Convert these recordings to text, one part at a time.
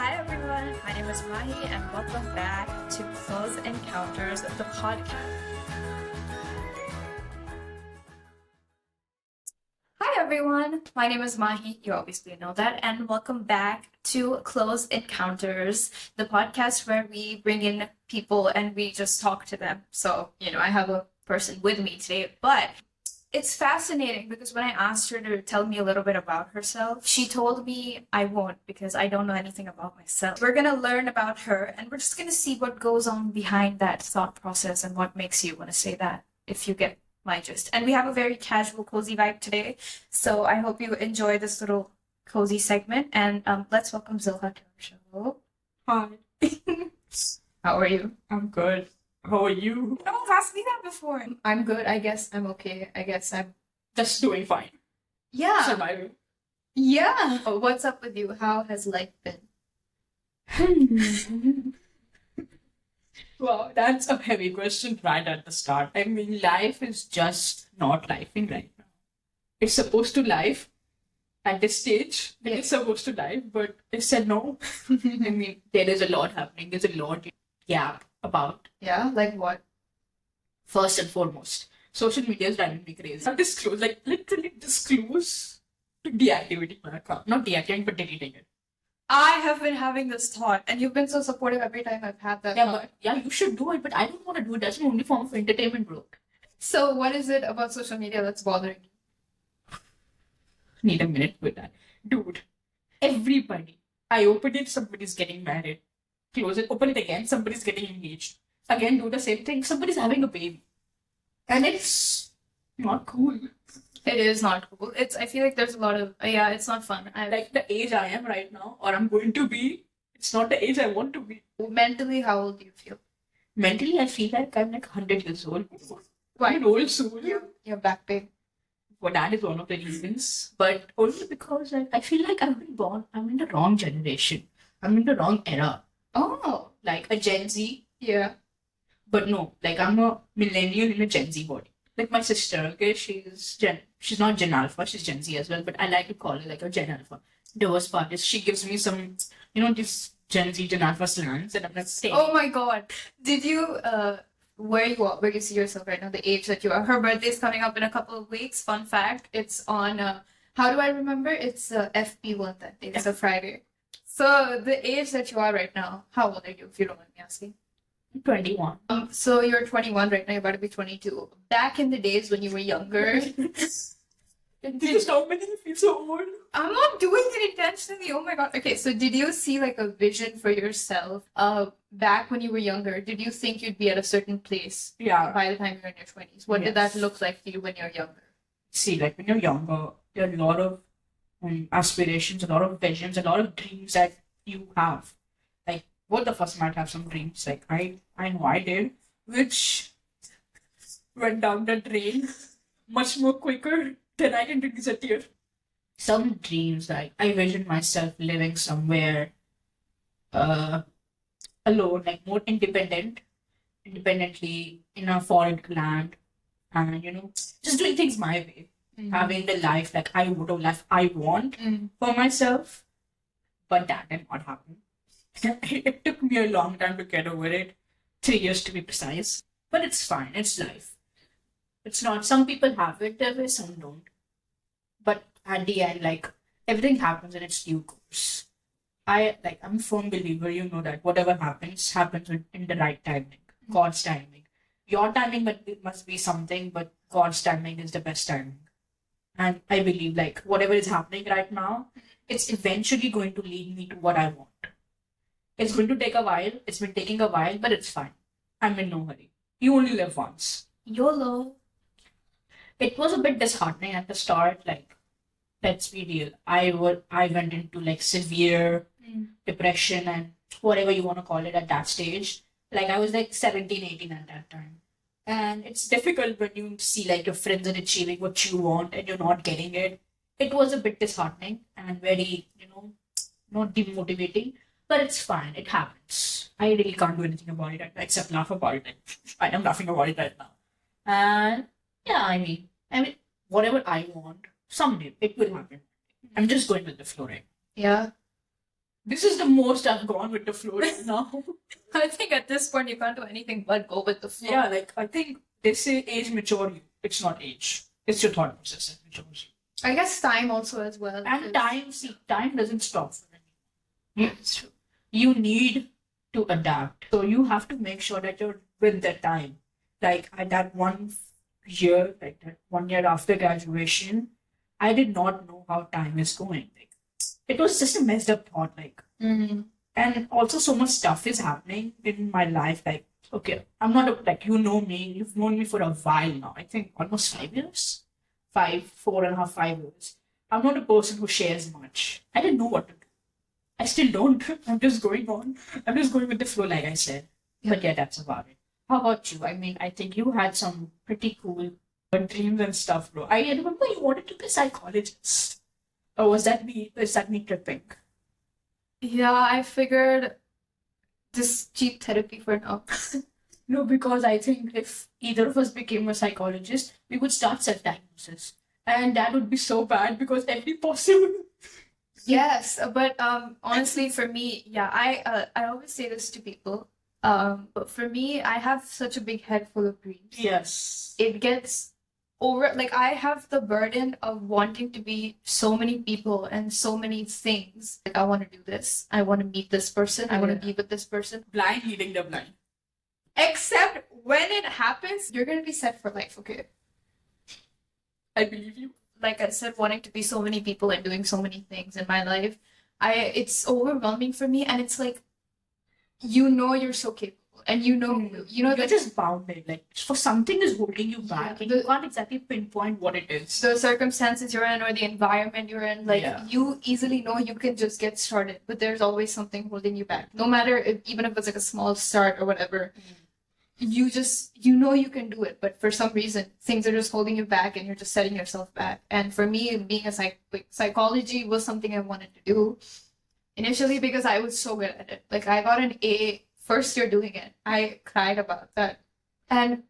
Hi everyone, my name is Mahi and welcome back to Close Encounters, the podcast. Hi everyone, my name is Mahi, you obviously know that, and welcome back to Close Encounters, the podcast where we bring in people and we just talk to them. So, I have a person with me today, but it's fascinating because when I asked her to tell me a little bit about herself, she told me I won't because I don't know anything about myself. We're gonna learn about her and we're just gonna see what goes on behind that thought process and what makes you want to say that, if you get my gist. And we have a very casual, cozy vibe today, so I hope you enjoy this little cozy segment. And let's welcome Zoha to our show. Hi, How are you? I'm good. How are you? No one's asked me that before. I'm good. I guess I'm okay. I guess I'm Just doing fine. yeah. Surviving. Yeah. Oh, what's up with you? How has life been? Wow, that's a heavy question right at the start. I mean, life is just not lifing right now. It's supposed to life at this stage. Yeah. It's supposed to life, but it said no. I mean, there is a lot happening. There's a lot gap about. Yeah, like what? First and foremost, social media is driving me crazy. I disclose, like literally disclose to deactivating my account. Not deactivating, but deleting it. I have been having this thought, and you've been so supportive every time I've had that Yeah, thought. but yeah, you should do it, but I don't want to do it. That's my only form of entertainment, bro. So, what is it about social media that's bothering you? Need a minute with that. Dude, everybody. I open it, somebody's getting married. Close it, open it again, somebody's getting engaged. Again, do the same thing, somebody's having a baby. And it's not cool. It is not cool. I feel like there's a lot of, yeah, it's not fun. Like the age I am right now, or I'm going to be, it's not the age I want to be. Mentally, how old do you feel? Mentally, I feel like I'm like 100 years old. Why? I'm an old soul. Your back pain. Well, that is one of the reasons. But only because I feel like I've been born, I'm in the wrong generation. I'm in the wrong era. Oh, Like a Gen Z. yeah. But no, like I'm a millennial in a Gen Z body. Like my sister, okay, she's not Gen Alpha, she's Gen Z as well, but I like to call her like a Gen Alpha. The worst part is she gives me some, this Gen Z, Gen Alpha slangs, and I'm like, stay. Oh my god. Did you, where you are, where you see yourself right now, the age that you are? Her birthday's coming up in a couple of weeks. Fun fact, it's on, how do I remember? It's FP1 that day. It's a Friday. So the age that you are right now, how old are you, if you don't mind me asking? 21. So you're 21 right now, you're about to be 22. Back in the days when you were younger, Did stop making me feel so old? I'm not doing it intentionally. Oh my god. Okay, so did you see like a vision for yourself back when you were younger? Did you think you'd be at a certain place Yeah. by the time you were in your 20s? What did that Yes. look like to you when you're younger? See, like when you're younger, there are a lot of aspirations, a lot of visions, a lot of dreams that you have. Like both of us might have some dreams. Like I know I did, which went down the drain much more quicker than I can release a tear. Some dreams, like I vision myself living somewhere alone, like more independently in a foreign land, and just doing things my way, having the life like I would have life I want for myself. But that did not happen. It took me a long time to get over it, 3 years to be precise. But it's fine. It's life. It's not. Some people have it their way, some don't. But at the end, like everything happens in its due course. I'm a firm believer. You know that whatever happens in the right timing, God's timing. Your timing must be something, but God's timing is the best timing. And I believe like whatever is happening right now, it's eventually going to lead me to what I want. It's going to take a while. It's been taking a while, but it's fine. I'm in no hurry. You only live once. YOLO. It was a bit disheartening at the start. Like, let's be real. I went into like severe depression and whatever you want to call it at that stage. Like I was like 17, 18 at that time. And it's difficult when you see like your friends are achieving what you want and you're not getting it. It was a bit disheartening and very, not demotivating. But it's fine. It happens. I really can't do anything about it except laugh about it. I am laughing about it right now. And yeah, I mean, whatever I want, someday it will happen. I'm just going with the flow, right? Yeah. This is the most I've gone with the flow right now. I think at this point you can't do anything but go with the flow. Yeah, like I think they say age mature you. It's not age. It's your thought process that matures you. I guess time also as well. And time doesn't stop for anyone. It's true. You need to adapt. So you have to make sure that you're with the time. Like at that 1 year, like that 1 year after graduation, I did not know how time is going. Like it was just a messed up thought. Like and also so much stuff is happening in my life. Like okay, I'm not like you know me. You've known me for a while now. I think almost 5 years, 4.5, 5 years. I'm not a person who shares much. I didn't know what to do. I still don't. I'm just going on. I'm just going with the flow, like I said. Yeah. But yeah, that's about it. How about you? I mean, I think you had some pretty cool dreams and stuff, bro. I remember you wanted to be a psychologist. Or was that me? Is that me tripping? Yeah, I figured this cheap therapy for now. No, because I think if either of us became a psychologist, we would start self-diagnosis. And that would be so bad because every possible. Yes, but honestly, for me, yeah, I always say this to people. But for me, I have such a big head full of dreams. Yes. It gets over, like I have the burden of wanting to be so many people and so many things. Like I want to do this. I want to meet this person. I want to be with this person. Blind leading the blind. Except when it happens, you're gonna be set for life, okay? I believe you. Like I said, wanting to be so many people and doing so many things in my life, it's overwhelming for me, and it's like, you're so capable, and You're just bounded. Like for something is holding you back, and you can't exactly pinpoint what it is. the circumstances you're in or the environment you're in, like you easily know you can just get started, but there's always something holding you back. No matter even if it's like a small start or whatever. You can do it, but for some reason things are just holding you back and you're just setting yourself back. And for me, being a psychology was something I wanted to do initially because I was so good at it. Like I got an A first year doing it. I cried about that. And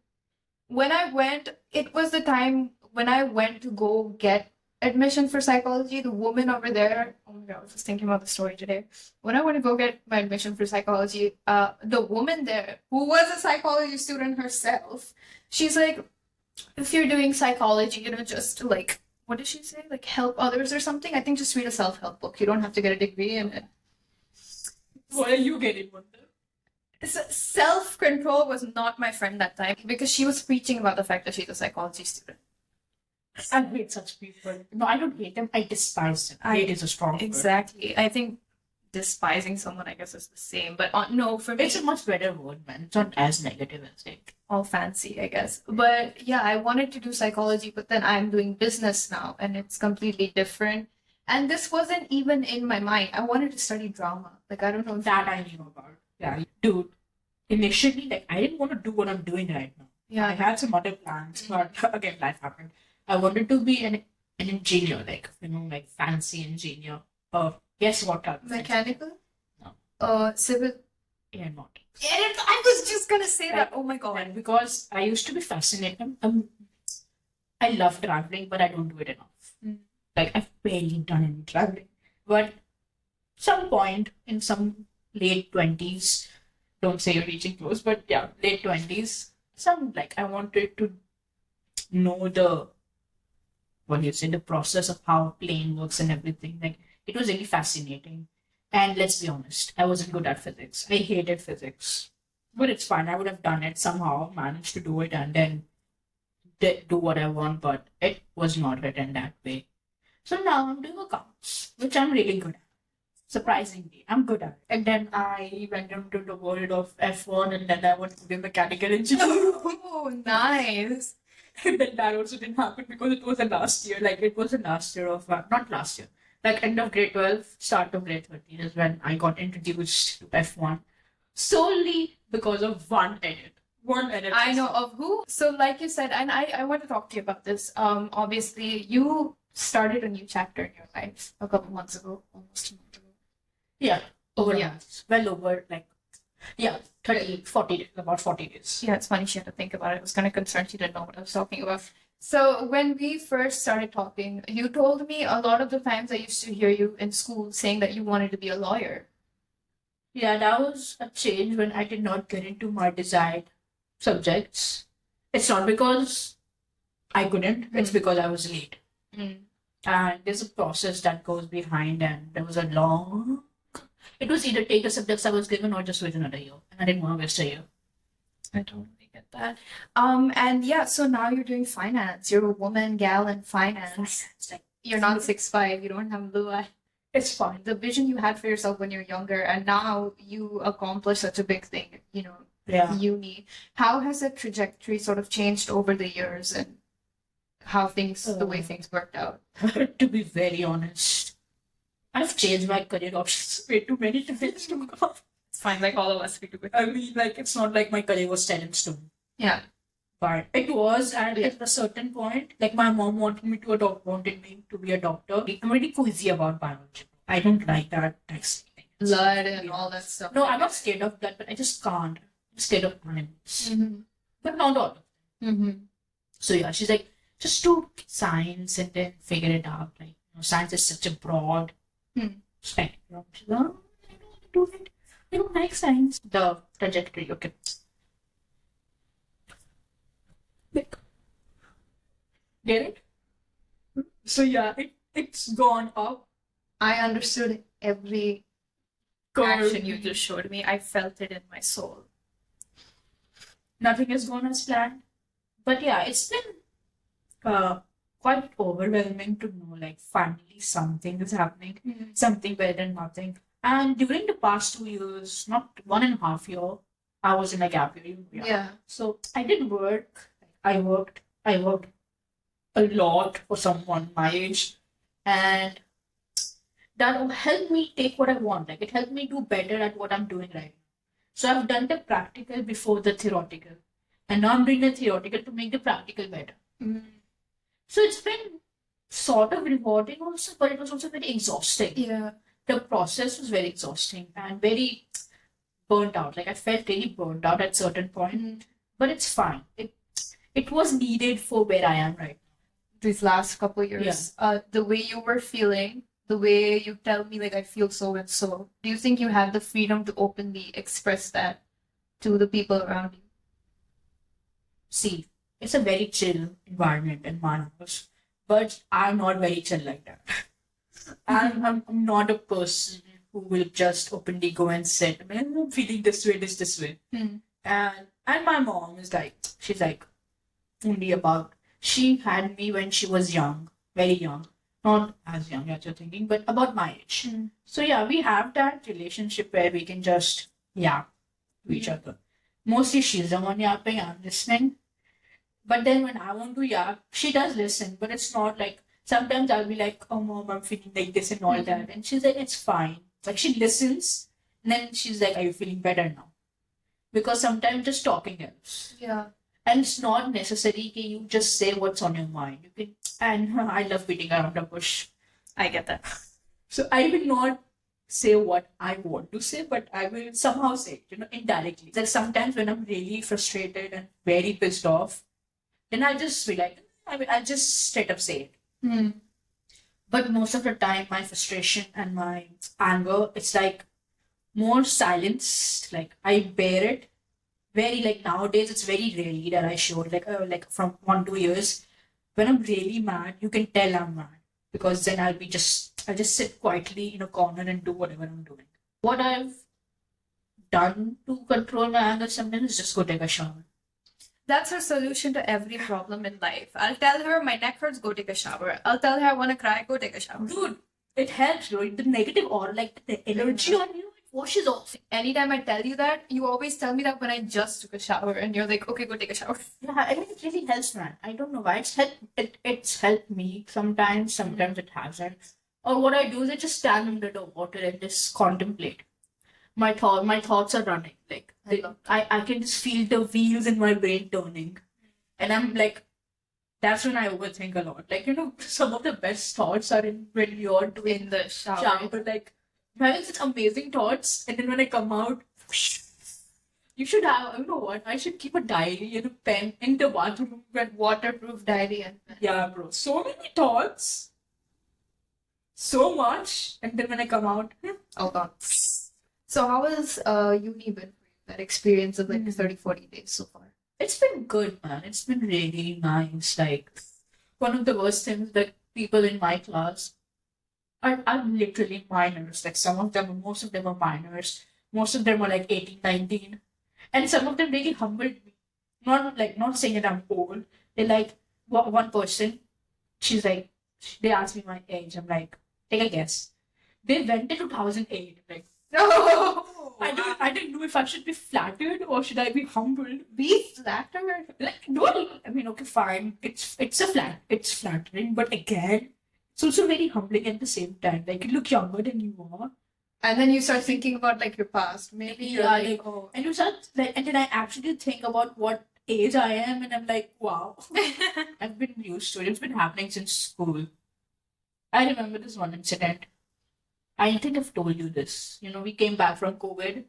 it was the time when I went to go get admission for psychology. The woman over there, oh my god, I was just thinking about the story today. When I went to go get my admission for psychology, the woman there, who was a psychology student herself, she's like, if you're doing psychology, just like, what did she say? Like help others or something? I think just read a self-help book. You don't have to get a degree in it. What are you getting one there? Self-control was not my friend that time because she was preaching about the fact that she's a psychology student. I hate such people. No, I don't hate them. I despise them. Hate is a strong word. Exactly. I think despising someone, I guess, is the same. But no, for me, it's a much better word, man. It's not as negative as it. All fancy, I guess. But yeah, I wanted to do psychology, but then I'm doing business now, and it's completely different. And this wasn't even in my mind. I wanted to study drama. Like, I don't know if that I knew about. Yeah, dude. Initially, like, I didn't want to do what I'm doing right now. Yeah. I had some other plans, but again, life happened. I wanted to be an engineer, like, like fancy engineer. Guess what? Mechanical? No. Civil? Aeronautic. I was just gonna say that. Oh my god. And because I used to be fascinated. I love traveling, but I don't do it enough. Like, I've barely done any traveling. But some point in some late 20s, don't say you're reaching close, but yeah, late 20s, I wanted to know the process of how plane works and everything. Like, it was really fascinating. And let's be honest, I wasn't good at physics. I hated physics. But it's fine. I would have done it somehow, managed to do it, and then do what I want, but it was not written that way. So now I'm doing accounts, which I'm really good at. Surprisingly, I'm good at it. And then I went into the world of F1, and then I went to be mechanical engineer. Oh, nice. And then that also didn't happen because it was the last year. Like, it was the last year of, not last year, like end of grade 12, start of grade 13 is when I got introduced to F1 solely because of one edit. I know of who. So like you said, and I want to talk to you about this. Obviously you started a new chapter in your life a couple months ago, almost a month ago. Yeah, over well over 30, 40 days, about 40 days. Yeah, it's funny she had to think about it. I was kind of concerned she didn't know what I was talking about. So when we first started talking, you told me a lot of the times I used to hear you in school saying that you wanted to be a lawyer. Yeah, that was a change when I did not get into my desired subjects. It's not because I couldn't, it's because I was late. And there's a process that goes behind, and there was a long. It was either take the subjects I was given or just wait another year. And I didn't want to waste a year. I totally get that. And yeah, so now you're doing finance. You're a woman, gal in finance. You're not 6'5", you don't have blue eye. It's fine. The vision you had for yourself when you're younger, and now you accomplish such a big thing, Yeah. uni. How has that trajectory sort of changed over the years, and how the way things worked out? To be very honest, I've changed my career options way too many times to go. It's fine, like all of us, we do it. I mean, like, it's not like my career was set in stone. Yeah. But it was, and at a certain point, like my mom wanted me to be a doctor. I'm really queasy about biology. I don't like that text thing. Blood and all that stuff. No, I'm not scared of blood, but I just can't. I'm scared of animals. But not all of them. So yeah, she's like, just do science and then figure it out. Like, science is such a broad spectrum. She's like, oh, I don't want to do it. I don't like science. The trajectory, okay. Like, get it? So yeah, it's gone up. I understood every action you just showed me. I felt it in my soul. Nothing has gone as planned. But yeah, it's been quite overwhelming to know, like, finally something is happening, something better than nothing. And during the past 2 years, not 1.5 year, I was in a gap year. Yeah. So I did work. I worked a lot for someone my age, and that helped me take what I want. Like, it helped me do better at what I'm doing right now. So I've done the practical before the theoretical, and now I'm doing the theoretical to make the practical better. So it's been sort of rewarding also, but it was also very exhausting. Yeah. The process was very exhausting and very burnt out. Like, I felt really burnt out at certain point, but it's fine. It was needed for where I am right now. These last couple years, the way you were feeling, the way you tell me, like, I feel so and so, do you think you have the freedom to openly express that to the people around you? See, it's a very chill environment in my house, but I'm not very chill like that. I'm not a person who will just openly go and say, man, I'm feeling this way. And my mom is like, she's like, she had me when she was young, very young, not as young as you're thinking, but about my age. So yeah, we have that relationship where we can just yap to each other. Mostly she's the one yapping, I'm listening. But then when I want to yap, she does listen, but it's not like, sometimes I'll be like, oh mom, I'm feeling like this and all that. And she's like, it's fine. Like, she listens, and then she's like, are you feeling better now? Because sometimes just talking helps. Yeah. And it's not necessary that you just say what's on your mind. You can, and I love beating around the bush. I get that. So I will not say what I want to say, but I will somehow say it, indirectly. Like, sometimes when I'm really frustrated and very pissed off, then I'll just be like, I'll just straight up say it. But most of the time, my frustration and my anger, it's like more silenced. Like, I bear it. Very, like, nowadays, it's very rarely that I show it. Like from 1-2 years, when I'm really mad, you can tell I'm mad. Because then I'll just sit quietly in a corner and do whatever I'm doing. What I've done to control my anger sometimes is just go take a shower. That's her solution to every problem in life. I'll tell her my neck hurts, go take a shower. I'll tell her I want to cry, go take a shower. Dude, it helps, bro. The negative aura, like the energy on you, it washes off. Anytime I tell you that, you always tell me that when I just took a shower, and you're like, okay, go take a shower. Yeah, I think it really helps, man. I don't know why. It's helped me sometimes it hasn't. Or what I do is I just stand under the water and just contemplate. My thoughts are running. Like, I can just feel the wheels in my brain turning. And I'm like, that's when I overthink a lot. Like, some of the best thoughts are when you're doing the shower. But like, I'm having such amazing thoughts, and then when I come out, You should have, you know what? I should keep a diary and a pen in the bathroom. And Waterproof diary and pen. yeah, bro. So many thoughts. So much. And then when I come out, Oh god. So how has uni been for you? That experience of like 30, 40 days so far? it's been good, man. It's been really nice. Like, one of the worst things that people in my class are literally minors. Like, most of them are minors. Most of them are like 18, 19. And some of them really humbled me. Not saying that I'm old. They like, one person, she's like, they asked me my age. I'm like, take a guess. They went in 2008. Like, No. I didn't know if I should be flattered or should I be humbled. Be flattered. Like, no, I mean, okay, fine. It's flattering, but again, it's also very humbling at the same time. Like, you look younger than you are. And then you start thinking about like your past. Maybe you're Yeah, like, oh. And you start like, and then I actually think about what age I am, and I'm like, wow, I've been used to it. It's been happening since school. I remember this one incident. I think I've told you this. You know, we came back from COVID,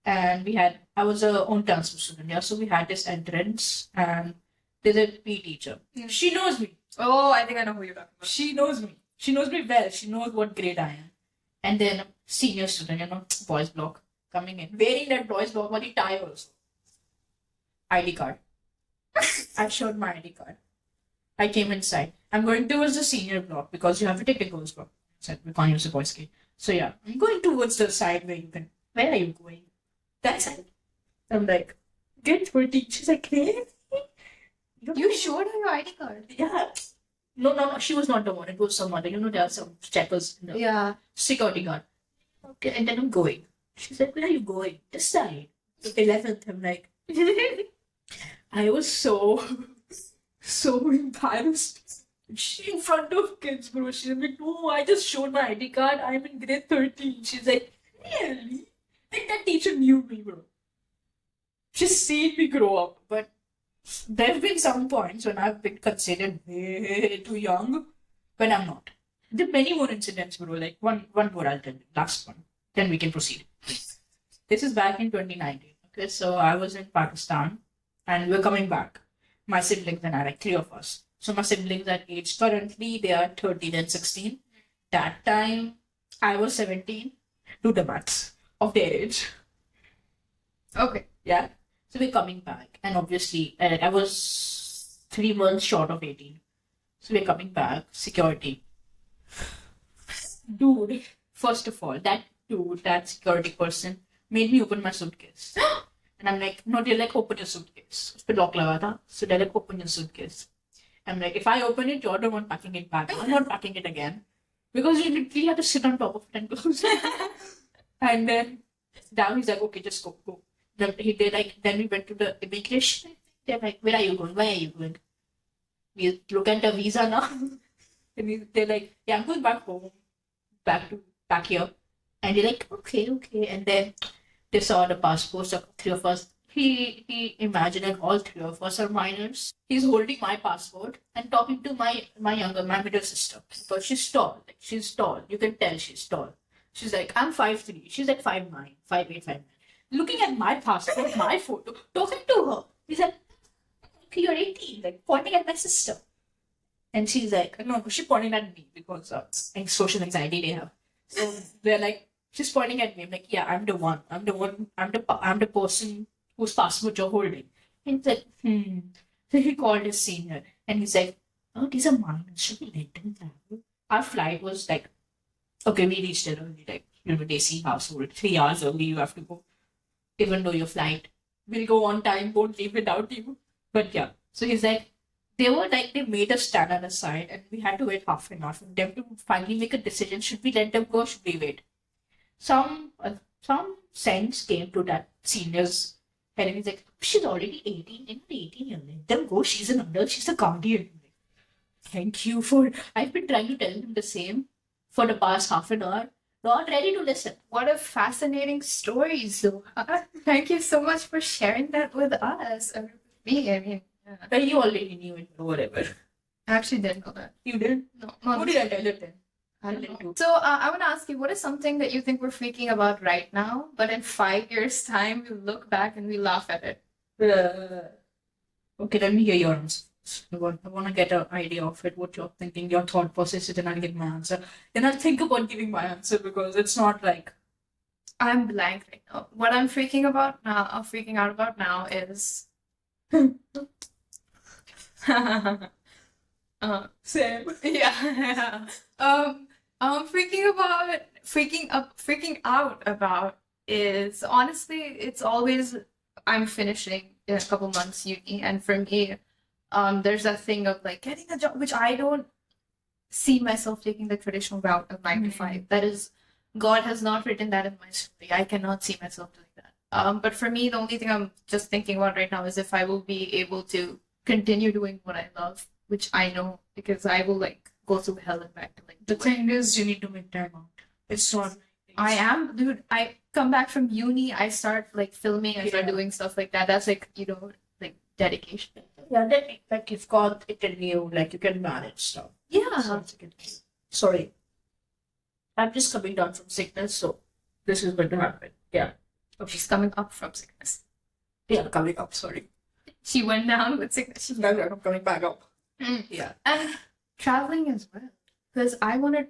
and I was a own transfer student, yeah. So we had this entrance, and there's a PE teacher. Mm. She knows me. Oh, I think I know who you're talking about. She knows me. She knows me well. She knows what grade I am. And then a senior student, you know, boys block coming in, wearing that boys block only tie also. ID card. I showed my ID card. I came inside. I'm going towards the senior block because you have to take a girls block. Said we can't use the boys gate. So yeah, I'm going towards the side where you can. Where are you going? That side. I'm like, get 14. She's like, hey. You showed her your ID card. Yeah. No. She was not the one. It was some other. You know, there are some checkers in the Yeah. security guard. Okay, and then I'm going. She's like, where are you going? This side. 11th. I'm like, I was so embarrassed. She in front of kids, bro. She's like, no, I just showed my ID card. I'm in grade 13. She's like, really? And that teacher knew me, bro. She's seen me grow up. But there have been some points when I've been considered way too young, when I'm not. There are many more incidents, bro. Like, one more I'll tell you. Last one. Then we can proceed. This is back in 2019. Okay, so I was in Pakistan, and we're coming back. My siblings and I, like 3 of us. So my siblings at age currently, they are 13 and 16. That time, I was 17. Do the maths of their age. Okay. Yeah. So we're coming back. And obviously, I was 3 months short of 18. So we're coming back. Security. Dude, first of all, that security person made me open my suitcase. And I'm like, no, they're like, open your suitcase. Us pe lock laga tha. So they're like, open your suitcase. I'm like, if I open it, you're the one packing it back. I'm not packing it again. Because you literally have to sit on top of it and close it. And then now he's like, okay, just go. Then we went to the immigration. They're like, where are you going? Where are you going? We look at the visa now. And they're like, yeah, I'm going back home. Back here. And they're like, okay. And then they saw the passports of 3 of us. He imagined that all 3 of us are minors. He's holding my passport and talking to my middle sister. Because she's tall. Like, she's tall. You can tell she's tall. She's like, I'm 5'3". She's like 5'9", 5'8", 5'9". Looking at my passport, my photo, talking to her. He's like, okay, you're 18. Like, pointing at my sister. And she's like, no, she's pointing at me because of social anxiety they have. So they're like, she's pointing at me. I'm like, yeah, I'm the one. I'm the person whose passport you're holding. And he's like, So he called his senior and he's like, oh, these are minors. Should we let them travel? Our flight was like, okay, we reached it early, like, you know, Desi household. 3 hours early, you have to go. Even though your flight will go on time, won't leave without you. But yeah. So he's like, they made us stand on the side and we had to wait half an hour for them to finally make a decision. Should we let them go or should we wait? Some sense came to that senior's head and he's like, she's already 18. They're not 18 years. Let them go. She's an adult. She's a guardian. Thank you for... I've been trying to tell him the same for the past half an hour. Not ready to listen. What a fascinating story, Zoha. Thank you so much for sharing that with us. Or with me, I mean. Yeah. Well, you already knew it or whatever. I actually didn't know that. You did? No. Who did I tell it then? I don't know. So I want to ask you, what is something that you think we're freaking about right now, but in 5 years' time, we look back and we laugh at it? Okay, let me hear your answer. I want to get an idea of it, what you're thinking, your thought process, and I'll give my answer. Then I'll think about giving my answer because it's not like I'm blank right now. What I'm freaking out about now is same. yeah. Freaking out about is honestly, it's always I'm finishing in a couple months uni, and for me, there's that thing of like getting a job, which I don't see myself taking the traditional route of 9 to 5. That is, God has not written that in my story. I cannot see myself doing that. But for me, the only thing I'm just thinking about right now is if I will be able to continue doing what I love, which I know because I will like go through hell and back to like. The thing is, you need to make time out. It's not. I am, dude. I come back from uni. I start like filming. I start doing stuff like that. That's like like dedication. Yeah, then like you've got it in you, like you can manage stuff. Yeah. Sorry, I'm just coming down from sickness, so this is going to happen. Yeah. She's coming up from sickness. Yeah, coming up. Sorry. She went down with sickness. No, I'm coming back up. Yeah. And traveling as well, because I wanted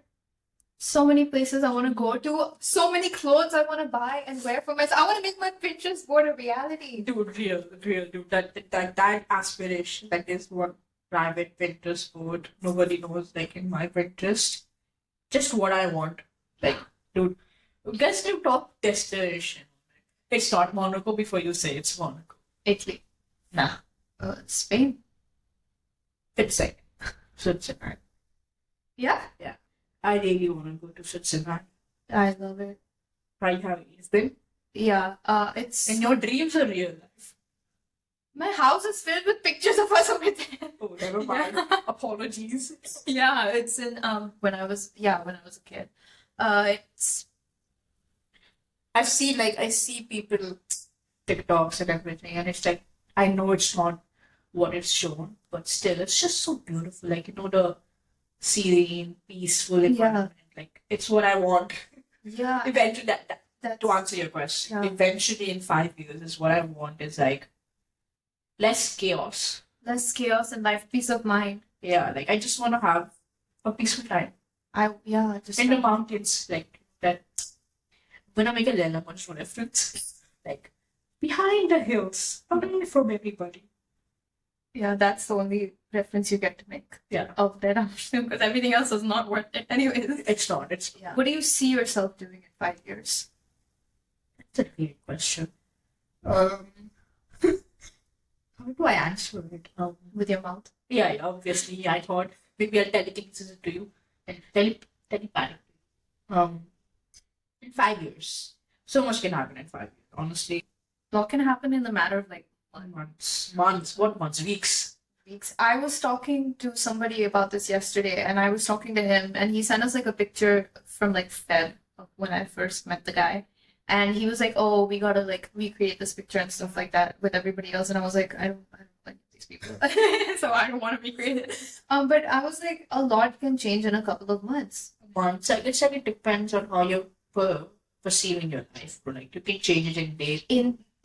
so many places I want to go to, so many clothes I want to buy and wear for myself. I want to make my Pinterest board a reality. Dude, real, dude. That aspiration, that is one private Pinterest board. Nobody knows, like in my Pinterest, just what I want. Like, dude, guess the top destination. It's not Monaco before you say it's Monaco. Italy. Nah. Spain. It's like Switzerland. Yeah. Yeah. I really want to go to Switzerland. I love it. Try having anything. Yeah. It's In your dreams or real life? my house is filled with pictures of us over there. Oh, never mind. Apologies. Yeah, it's in when I was a kid. It's I see people TikToks and everything, and it's like I know it's not what it's shown, but still it's just so beautiful. Like the serene, peaceful environment. Like it's what I want. yeah. Eventually, that to answer your question, Yeah. eventually in 5 years is what I want is like less chaos. Less chaos and life, peace of mind. Yeah, like I just want to have a peaceful time Just in the mountains, like that. When I make a Lella reference, like behind the hills, away from everybody. yeah, that's the only reference you get to make. Yeah. Of that, I'm sure, because everything else is not worth it anyways. It's not. What do you see yourself doing in 5 years? That's a great question. How do I answer it? With your mouth? Yeah, obviously. I thought maybe I'll telekinesis it to you and telepathic. In 5 years, so much can happen in 5 years. Honestly, What can happen in the matter of like months, what months, weeks. weeks? I was talking to somebody about this yesterday, and I was talking to him, and he sent us like a picture from like Feb of when I first met the guy. And he was like, "Oh, we gotta like recreate this picture and stuff like that with everybody else." And I was like, "I don't like these people, so I don't want to recreate it." But I was like, a lot can change in a couple of months. Months. It's like it depends on how you're perceiving your life. Bro. Like you can change it in days,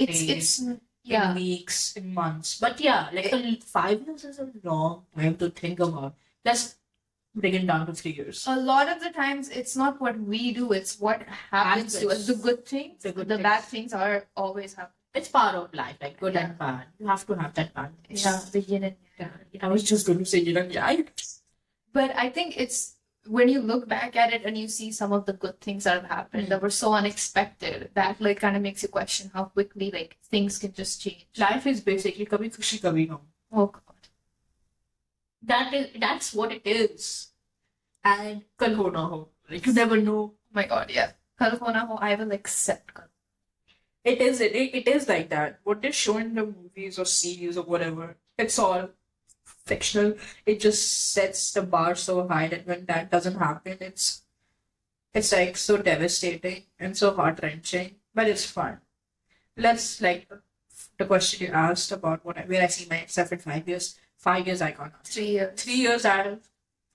It's yeah. in weeks, in months. But yeah, like 5 years is a long time to think about. Let's bring it down to 3 years. A lot of the times, it's not what we do; it's what happens to us. The good things, the bad things are always happening. It's part of life, like good Yeah. and bad. You have to have that balance. Yeah, the yin and yang. I was just going to say yin and yang. But I think it's when you look back at it and you see some of the good things that have happened that were so unexpected, that like kind of makes you question how quickly like things can just change. Life is basically kabhi khushi kabhi gum. Oh God. That's what it is. And kal ho na ho. Like you never know. Oh my God, yeah. Kal ho na ho, I will accept kal. It is like that. What they show in the movies or series or whatever, it's all fictional. It just sets the bar so high that when that doesn't happen, it's like so devastating and so heart-wrenching. But it's fun. Let's like the question you asked about where I see myself in 5 years. 5 years I can't answer. 3 years. 3 years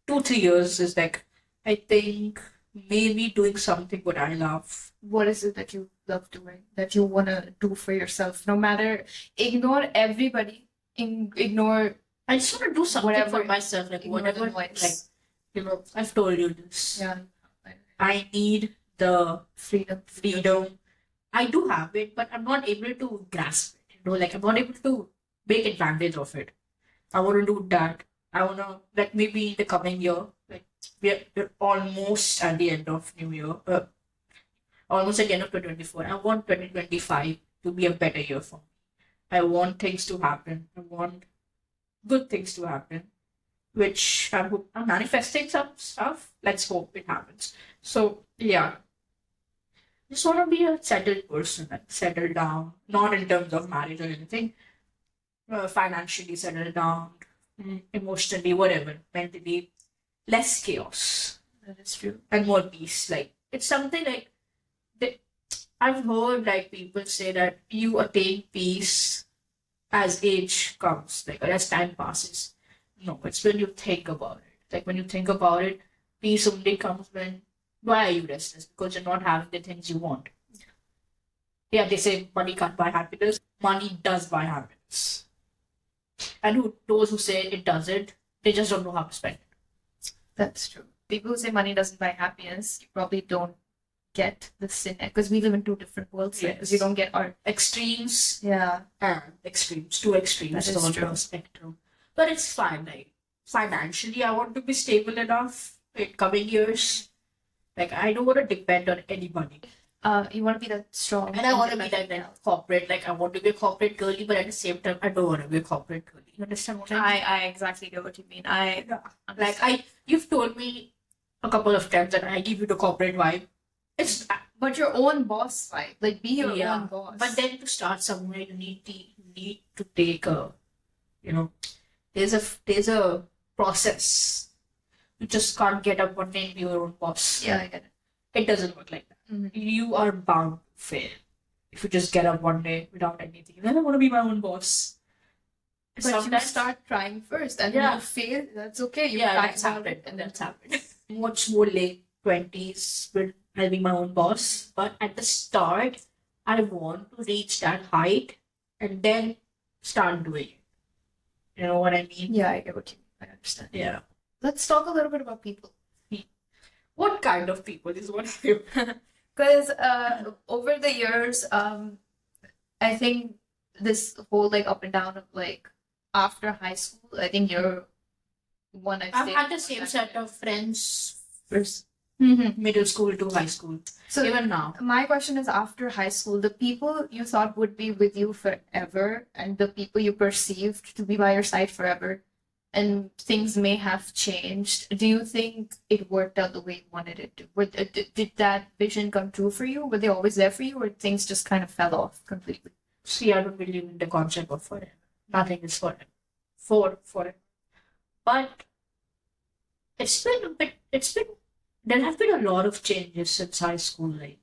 2-3 years is like I think maybe doing something what I love. What is it that you love doing, that you want to do for yourself? No matter, ignore everybody, ignore I just want to do something whatever, for myself, like ignore whatever, the noise. like, you know, I've told you this. Yeah, I need the freedom. freedom. I do have it, but I'm not able to grasp it. You know, like I'm not able to make advantage of it. I want to do that. I want to, like, maybe the coming year, like, we're almost at the end of New Year, almost at the end of 2024. I want 2025 to be a better year for me. I want things to happen. I want good things to happen, which I'm manifesting some stuff. Let's hope it happens. So, yeah, just want to be a settled person, like settle down, not in terms of marriage or anything, financially settle down, emotionally, whatever, mentally, less chaos. That is true. And more peace. Like it's something like they, I've heard like people say that you attain peace as age comes, like as time passes. No, it's when you think about it. Like when you think about it, peace only comes when why are you restless? Because you're not having the things you want. Yeah, they say money can't buy happiness. Money does buy happiness. And those who say it doesn't, they just don't know how to spend it. That's true. People who say money doesn't buy happiness, you probably don't get the sin, because we live in two different worlds. Because you don't get our extremes. Yeah. And extremes, two extremes That is on true. the spectrum. But it's fine. Like financially, I want to be stable enough in coming years. Like I don't want to depend on anybody. You want to be that strong. And I want to be that corporate. Like I want to be a corporate girly, but at the same time, I don't want to be a corporate girly. You understand what I mean? I exactly know what you mean. You've told me a couple of times that I give you the corporate vibe. It's but your own boss vibe, like be your own boss. But then to start somewhere, you need to take a, you know, there's a process. You just can't get up one day and be your own boss. Yeah, I get it. It doesn't work like that. Mm-hmm. You are bound to fail if you just get up one day without anything. Then I want to be my own boss. But sometimes you start trying first, and when you fail, that's okay. You that's happened, and that's happened. Much more late 20s, with I'll be my own boss. But at the start, I want to reach that height and then start doing it. You know what I mean? Yeah, I get what you mean. I understand. Yeah. Let's talk a little bit about people. What kind of people is what you? Because over the years, I think this whole like up and down of like after high school, I think you're one I've had the same set of friends first. Middle school to high school. So even now. My question is, after high school, the people you thought would be with you forever and the people you perceived to be by your side forever, and things may have changed, do you think it worked out the way you wanted it to? Did that vision come true for you? Were they always there for you, or things just kind of fell off completely? See, I don't believe in the concept of forever. Nothing is forever. Forever. But there have been a lot of changes since high school, like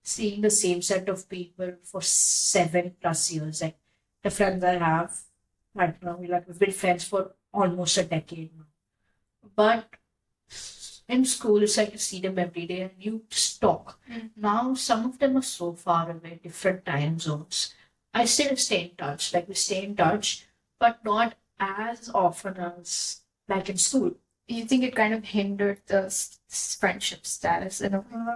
seeing the same set of people for 7+ years. Like the friends I have right now, we've been friends for almost a decade now. But in school, it's like you see them every day and you just talk. Now, some of them are so far away, different time zones. I still stay in touch. Like we stay in touch, but not as often as like in school. You think it kind of hindered the friendship status in a way?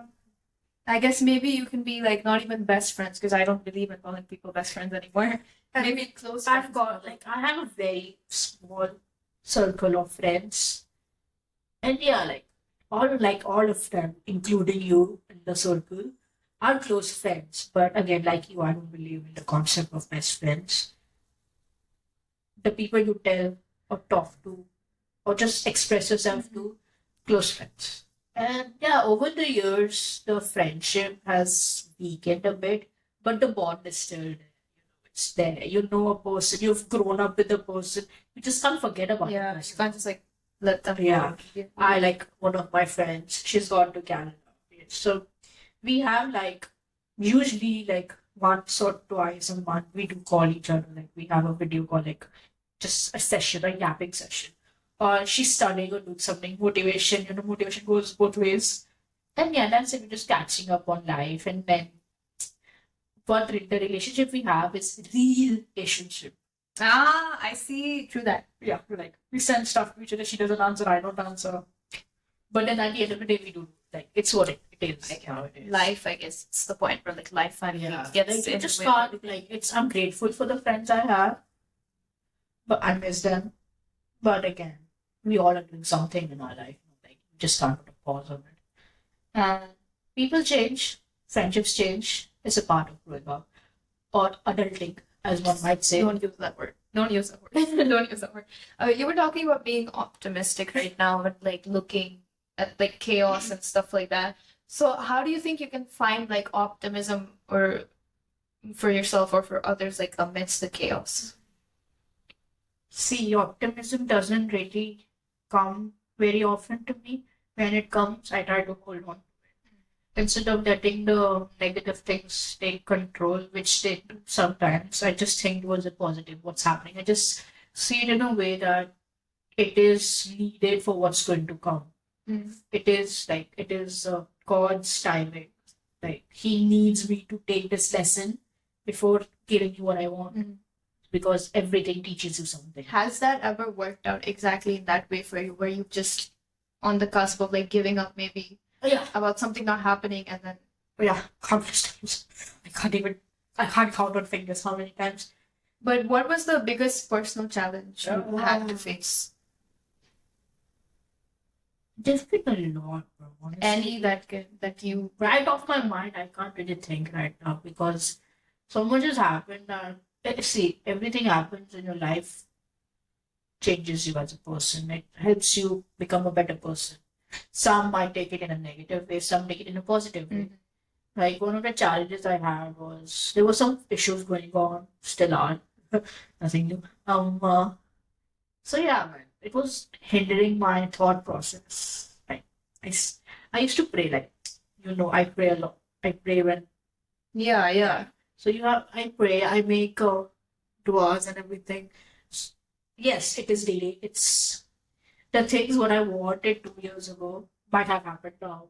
I guess maybe you can be like not even best friends, because I don't believe in calling people best friends anymore. Maybe close friends. I have a very small circle of friends, and yeah, all of them, including you in the circle, are close friends. But again, like you, I don't believe in the concept of best friends. The people you tell or talk to or just express yourself to, close friends. And yeah, over the years, the friendship has weakened a bit, but the bond is still there. It's there. You know a person, you've grown up with a person, you just can't forget about the person. You can't just like let them go. I like one of my friends, she's gone to Canada. So we have like usually like once or twice a month we do call each other. Like we have a video call, like just a session, a yapping session. or she's studying or doing something, motivation, motivation goes both ways. And yeah, that's it. We're just catching up on life. And then the relationship we have is real relationship. Ah, I see. True that. Yeah, we're like, we send stuff to each other. She doesn't answer, I don't answer. But then at the end of the day, we do. Like, it's what it is. Like how it is. life, I guess it's the point where like life finally Yeah. gets Like, you in just with can't, everything. like, I'm grateful for the friends I have, but I miss them. But again, we all are doing something in our life. Like, we just can't put a pause on it. And people change, friendships change. It's a part of growing up or adulting, as one might say. Don't use that word. Don't use that word. Don't use that word. You were talking about being optimistic right now and like looking at like chaos and stuff like that. So how do you think you can find like optimism or for yourself or for others like amidst the chaos? See, optimism doesn't really come very often to me. When it comes, I try to hold on. Instead of letting the negative things take control, which they do sometimes, I just think towards the positive, what's happening. I just see it in a way that it is needed for what's going to come. It is God's timing. Like, He needs me to take this lesson before giving you what I want. Because everything teaches you something. Has that ever worked out exactly in that way for you, where you just on the cusp of like giving up maybe Yeah. about something not happening and then Yeah, countless times. I can't count on fingers how many times. but what was the biggest personal challenge you had to face? There's been a lot, bro. Honestly. Any that you Right off my mind, I can't really think right now because so much has happened that see, everything happens in your life changes you as a person. It helps you become a better person. Some might take it in a negative way, some take it in a positive way. Like, one of the challenges I had was there were some issues going on, still are, nothing new. So yeah, man, it was hindering my thought process. Like, I used to pray, like, I pray a lot. I pray when yeah. so I pray, I make duas and everything. Yes, it is delayed. It's the things what I wanted 2 years ago might have happened now.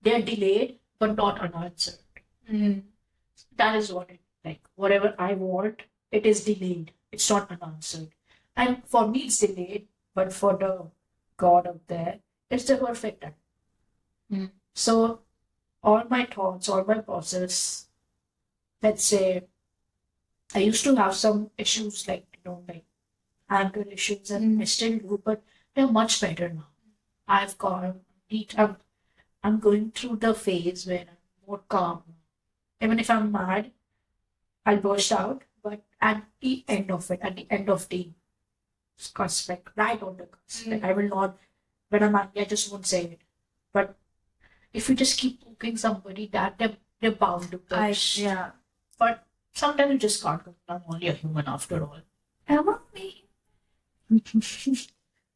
They are delayed, but not unanswered. That is what it like. Whatever I want, it is delayed. It's not unanswered. And for me, it's delayed, but for the God up there, it's the perfect time. So all my thoughts, all my process, let's say I used to have some issues like like anger issues and I still do, but they're much better now. I've gone I'm going through the phase where I'm more calm. Even if I'm mad, I'll burst out, but at the end of it, at the end of the cusp, like right on the cusp, like I will not when I'm angry, I just won't say it. But if you just keep poking somebody that they're bound to push. Yeah. But sometimes you just can't. I'm only a human after all. Am I me?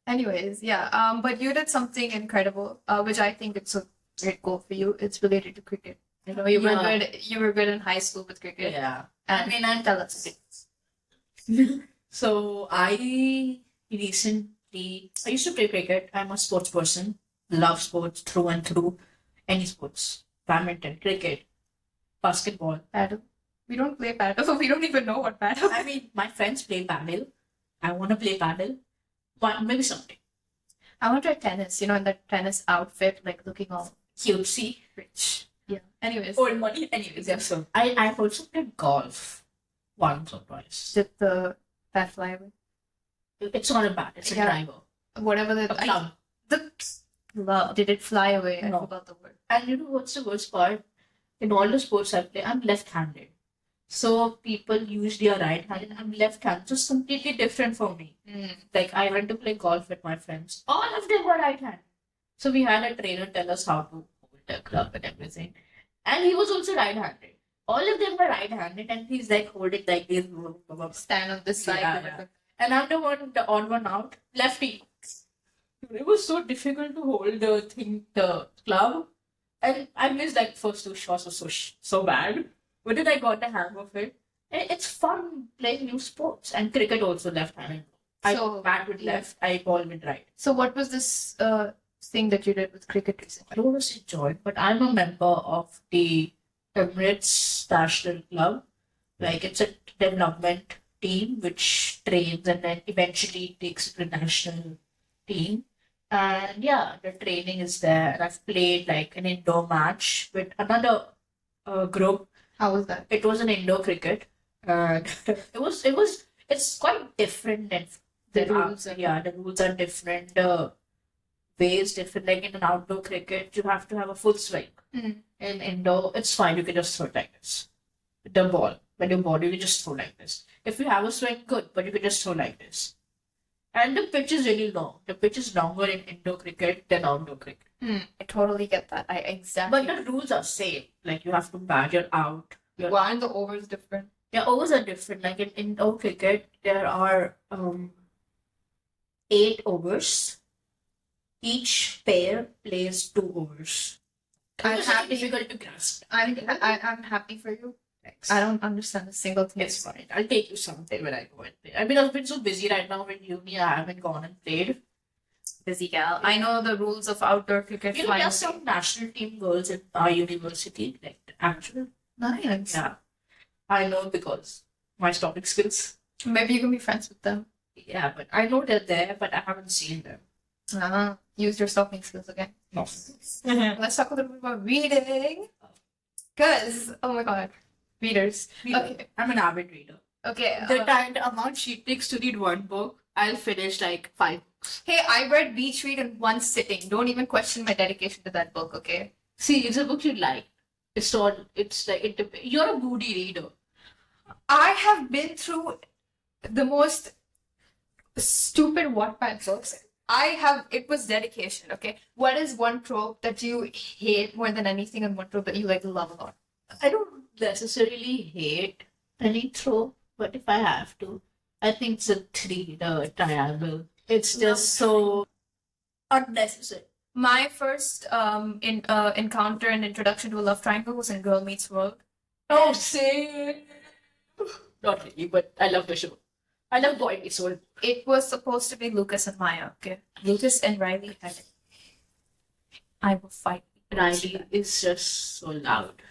Anyways, yeah. But you did something incredible, which I think it's a great goal for you. It's related to cricket. You know, you were good. You were good in high school with cricket. Yeah. And tell us. So I used to play cricket. I'm a sports person. Love sports through and through. Any sports. Badminton, cricket, basketball. Paddle. We don't play paddle. We don't even know what paddle. I mean, my friends play paddle. I want to play paddle. But maybe someday. I want to try tennis, in that tennis outfit, like looking all cutesy. rich. Yeah. Anyways. Old money. Anyways, yeah. So I've also played golf once or twice. Did the bat fly away? It's not a bat, it's a driver. Whatever A club. The club. Did it fly away? No. I forgot the word. And you know what's the worst part? In all the sports I play, I'm left-handed. So people usually are right-handed. I'm left-handed. So it's completely different for me. Like, I went to play golf with my friends. All of them were right-handed. So we had a trainer tell us how to hold the club and everything. And he was also right-handed. All of them were right-handed, and he's like holding like this. Stand on this side. Yeah. And I'm the odd one out, lefty. It was so difficult to hold the club. And I missed like first two shots was so bad. But then I got the hang of it. It's fun playing new sports. And cricket also left-handed. So, bat with yeah. left, I ball with right. So what was this thing that you did with cricket recently? I don't want to say join, but I'm a member of the Emirates National Club. Like it's a development team which trains and then eventually takes it to the national team. And yeah, the training is there. And I've played like an indoor match with another group. How was that? It was an indoor cricket, and it's quite different than The than rules out- and- yeah, the rules are different. The way is different. Like in an outdoor cricket, you have to have a full swing. Mm. In indoor, it's fine. You can just throw it like this. The ball, when your body, you can just throw like this. If you have a swing, good, but you can just throw like this. And the pitch is really long. The pitch is longer in indoor cricket than outdoor cricket. I totally get that. I exactly. But the rules are same. Like you have to bat, you're out. Why are the overs different? Yeah, overs are different. Like in indoor cricket, there are 8 overs. Each pair plays 2 overs. I'm It's happy. difficult to grasp. I'm happy for you. Thanks. I don't understand a single thing. It's fine. I'll take you someday when I go and play. I mean, I've been so busy right now with uni, I haven't gone and played. Busy gal. I know the rules of outdoor cricket. You know, fine. there's some national team girls in our university, like the actual. Nice. Yeah. I know because my stopping skills. Maybe you can be friends with them. Yeah, but I know they're there, but I haven't seen them. Use your stopping skills again. No. Let's talk a little bit about reading. Cause oh my god, readers. Okay. I'm an avid reader. Okay. The amount she takes to read one book, I'll finish like 5 books. Hey, I read Beach Read in one sitting. Don't even question my dedication to that book. Okay. See, it's a book you like. It's like you're a moody reader. I have been through the most stupid Wattpad books. It was dedication, okay? What is one trope that you hate more than anything and one trope that you like love a lot? I don't necessarily hate any trope, but if I have to, I think it's the triangle. It's just so unnecessary. My first encounter and introduction to a love triangle was in Girl Meets World. Oh, same. Not really, but I love the show. I love Boy Meets World. It was supposed to be Lucas and Maya, okay? Lucas and Riley had it. I will fight. Riley is just so loud.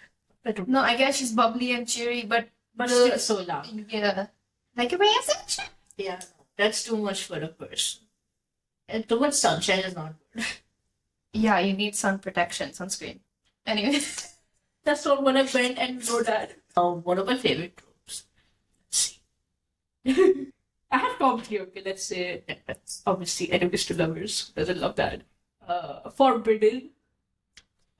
No, I guess she's bubbly and cheery, but still so loud. Yeah. Like a ray of sunshine. Yeah, that's too much for a person. And too much sunshine is not good. Yeah, you need sun protection, sunscreen. Anyway. That's not what I went and wrote that. One of my favorite tropes. Let's see. I have top 3, okay, let's say. Obviously, enemies to lovers. Who doesn't love that? Forbidden.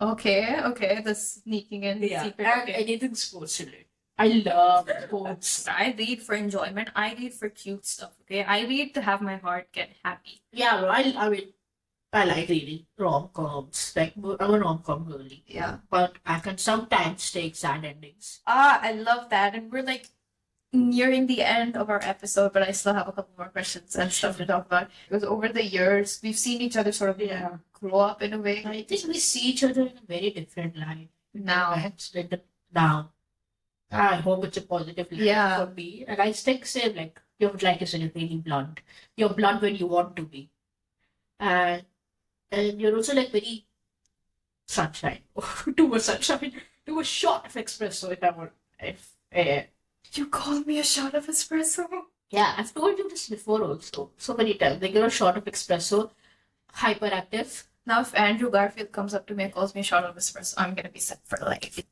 Okay, the sneaking in Yeah, secret. and Okay. anything sports related. I love sports. I read for enjoyment. I read for cute stuff, okay? I read to have my heart get happy. Yeah, bro, I mean, I like reading rom-coms. Like, I'm a rom-com girly. Yeah. But I can sometimes take sad endings. I love that. And we're like nearing the end of our episode, but I still have a couple more questions and stuff to talk about. Because over the years, we've seen each other sort of grow up in a way. I think we see each other in a very different light. Now. Now. I hope it's a positive light Yeah. for me. And I think same, like, you're like you said, you're really blunt. You're blunt when you want to be. And you're also like very sunshine. Too much sunshine. Too much shot of espresso if I want. You called me a shot of espresso? Yeah, I've told you this before also. So many times. Like, you're a shot of espresso, hyperactive. Now, if Andrew Garfield comes up to me and calls me a shot of espresso, I'm gonna be set for life.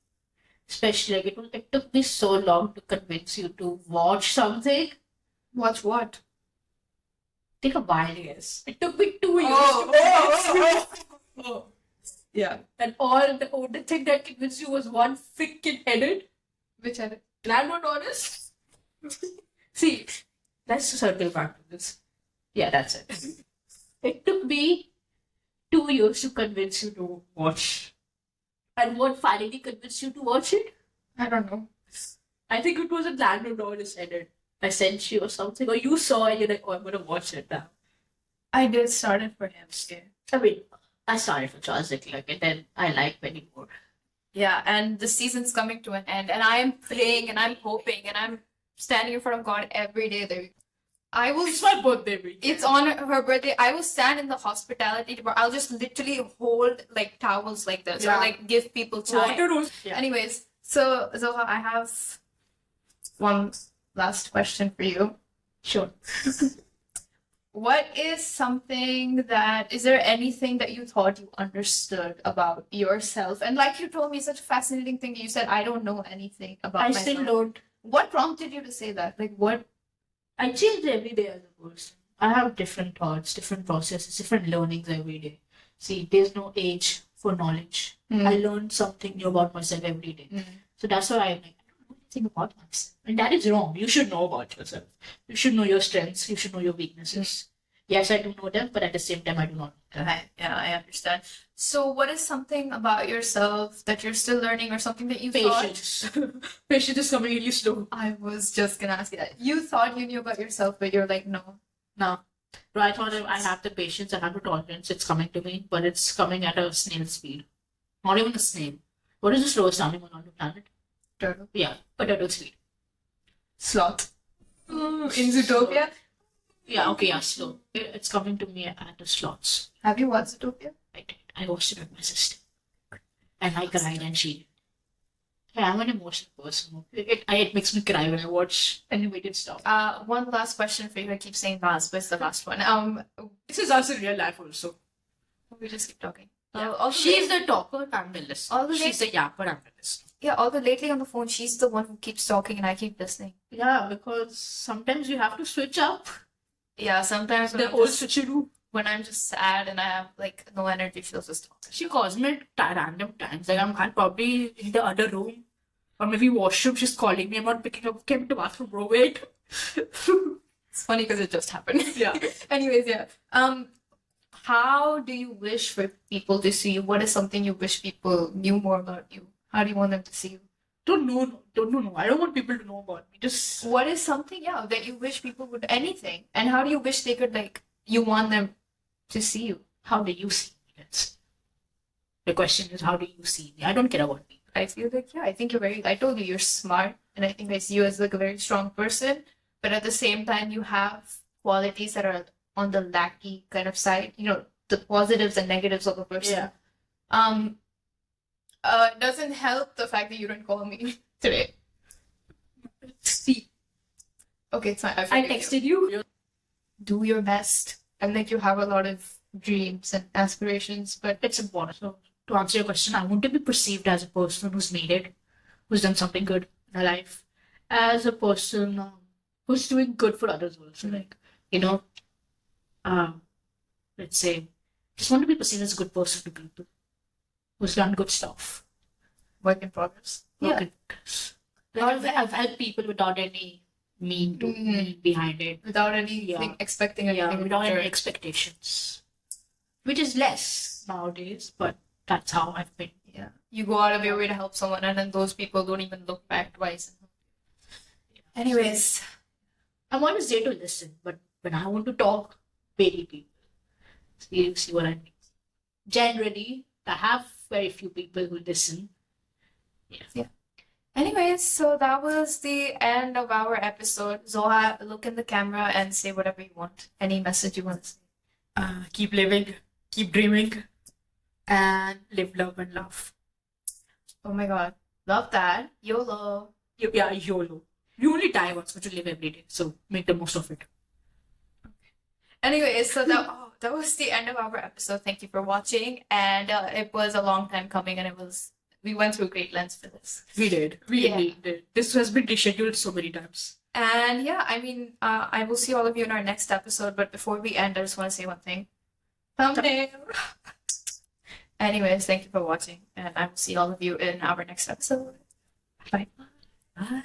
Especially, like, it took me so long to convince you to watch something. Watch what? Take a while, yes. It took me 2 years to convince you. Yeah. And the only thing that convinced you was one freaking edit. Which edit? Landlord honest. See, let's circle back to this. Yeah, that's it. It took me 2 years to convince you to watch. And what finally convinced you to watch it? I don't know. I think it was a Landlord honest edit. I sent you or something, or you saw and you're like, oh, I'm gonna watch it now. I did start it for him. Yeah. I mean, I started for Charles Leclerc and then I like many more. Yeah, and the season's coming to an end, and I am praying and I'm hoping and I'm standing in front of God every day that I will. It's my birthday week. It's on her birthday. I will stand in the hospitality department. I'll just literally hold like towels like this or Yeah. like give people chai. Water rose. Yeah. Anyways, so Zoha, I have one last question for you. Sure. What is something that, is there anything that you thought you understood about yourself? And like you told me, such a fascinating thing. You said, I don't know anything about I myself. still don't. What prompted you to say that? Like, what? I change every day as a person. I have different thoughts, different processes, different learnings every day. See, there's no age for knowledge. I learn something new about myself every day. So that's why I'm like, I don't know anything about myself. And that is wrong. You should know about yourself. You should know your strengths. You should know your weaknesses. Yes, I do know them, but at the same time, I do not know them. I understand. So, what is something about yourself that you're still learning, or something that you Patience. Patience is coming really slow. I was just gonna ask you that. You thought you knew about yourself, but you're like, no. No. But I thought I have the patience, I have the tolerance, it's coming to me, but it's coming at a snail speed. Not even a snail. What is the slowest animal on the planet? Turtle. Yeah, but turtle speed. Sloth. In Zootopia? Yeah, okay, yeah, slow. It's coming to me at the slots. Have you watched Zootopia? I did. I watched it with my sister. And I cried and she did. Yeah, I'm an emotional person. It makes me cry when I watch animated stuff. One last question for you. I keep saying last, but it's the last one. This is us in real life also. We just keep talking. Yeah. She's the talker, I'm the listener. She's the yapper, I'm the listener. Yeah, although lately on the phone, she's the one who keeps talking and I keep listening. Yeah, because sometimes you have to switch up. Yeah, sometimes The old switcheroo. When I'm just sad and I have like no energy, she'll just talk. She calls me at random times. Like I'm probably in the other room. Or maybe washroom, she's calling me. I'm not picking up. Came to the bathroom, bro. Wait. It's funny because it just happened. Yeah. Anyways, yeah. How do you wish for people to see you? What is something you wish people knew more about you? How do you want them to see you? Don't know. I don't want people to know about me. Just what is something, yeah, that you wish people would, anything? And how do you wish they could, like, you want them to see you? How do you see me? The question is, how do you see me? I don't care about people. I feel like, yeah, I think I told you, you're smart. And I think I see you as like a very strong person. But at the same time, you have qualities that are on the lackey kind of side. You know, the positives and negatives of a person. Yeah. Doesn't help the fact that you didn't call me today. See. Okay, it's fine. I texted you. Do your best. And like you have a lot of dreams and aspirations, but it's important. So to answer your question, I want to be perceived as a person who's made it, who's done something good in her life, as a person who's doing good for others also. Like, you know, let's say, just want to be perceived as a good person to people who's done good stuff. Work in progress. Yeah. Like I've helped people without any mean behind it. Without anything expecting anything. Yeah, without any expectations. Which is less nowadays, but that's how I've been. Yeah. You go out of your way to help someone and then those people don't even look back twice. Yeah. Anyways. I'm always there to listen, but when I want to talk, very people. See what I mean? Generally, I have very few people who listen. Yeah. Anyways, so that was the end of our episode. Zoha, look in the camera and say whatever you want. Any message you want to say? Keep living, keep dreaming, and live, love, and laugh. Oh my God. Love that. YOLO. Yeah, YOLO. You only die once, but you live every day. So make the most of it. Okay. Anyways, so that was the end of our episode. Thank you for watching. And it was a long time coming and we went through great lengths for this. We did. We did. This has been rescheduled so many times. And yeah, I mean, I will see all of you in our next episode. But before we end, I just want to say one thing. Thumbnail. Anyways, thank you for watching. And I will see all of you in our next episode. Bye. Bye.